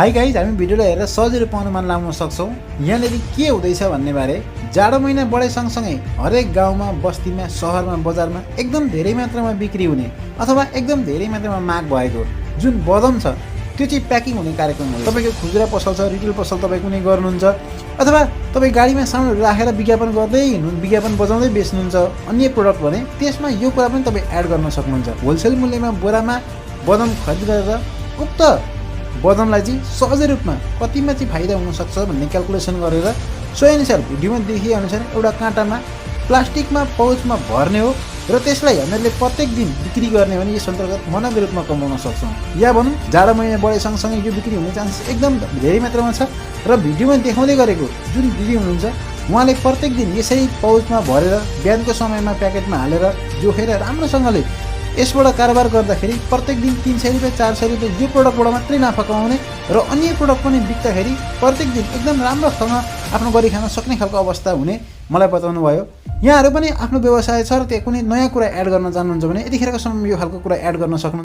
Hi guys, हामी भिडियोलाई हेरेर सजिलो अनुमान लगाउन सक्छौँ यहाँनिर के हुँदैछ भन्ने बारे। जाडो महिना बढे सँगसँगै हरेक गाउँमा, बस्तीमा, सहरमा, बजारमा एकदम धेरै मात्रामा बिक्री हुने अथवा एकदम धेरै मात्रामा माग भएको जुन बदम छ त्यो चाहिँ प्याकिङ हुने कार्यक्रम हो। तपाईँको खुजुरा पसल छ, रिटेल पसल तपाईँ कुनै गर्नुहुन्छ अथवा तपाईँ गाडीमा सामानहरू राखेर विज्ञापन गर्दै हिँड्नु, विज्ञापन बजाउँदै बेच्नुहुन्छ अन्य प्रोडक्ट भने त्यसमा यो कुरा पनि तपाईँ एड गर्न सक्नुहुन्छ। होलसेल मूल्यमा बोरामा बदम खरिद गरेर उक्त बदमलाई चाहिँ सहजै रूपमा कतिमा चाहिँ फाइदा हुनसक्छ भन्ने क्यालकुलेसन गरेर सोअनुसार भिडियोमा देखिए अनुसार एउटा काँटामा प्लास्टिकमा पाउचमा भर्ने हो र त्यसलाई हामीहरूले प्रत्येक दिन बिक्री गर्ने भने यस अन्तर्गत मनोको रूपमा कमाउन सक्छौँ। या भनौँ जाडो महिना बढे सँगसँगै यो बिक्री हुने चान्सेस एकदम धेरै मात्रामा छ र भिडियोमा देखाउँदै गरेको जुन दिदी हुनुहुन्छ उहाँले प्रत्येक दिन यसरी पाउचमा भरेर बिहानको समयमा प्याकेटमा हालेर जोखेर राम्रोसँगले यसबाट कारोबार गर्दाखेरि प्रत्येक दिन 300 रुपियाँ 400 रुपियाँ यो प्रोडक्टबाट मात्रै नाफा कमाउने र अन्य प्रोडक्ट पनि बिक्दाखेरि प्रत्येक दिन एकदम राम्रोसँग आफ्नो गरी खान सक्ने खालको अवस्था हुने मलाई बताउनु भयो। यहाँहरू पनि आफ्नो व्यवसाय छ र त्यहाँ कुनै नयाँ कुरा एड गर्न चाहनुहुन्छ भने यतिखेरको समयमा यो खालको कुरा एड गर्न सक्नुहुन्छ।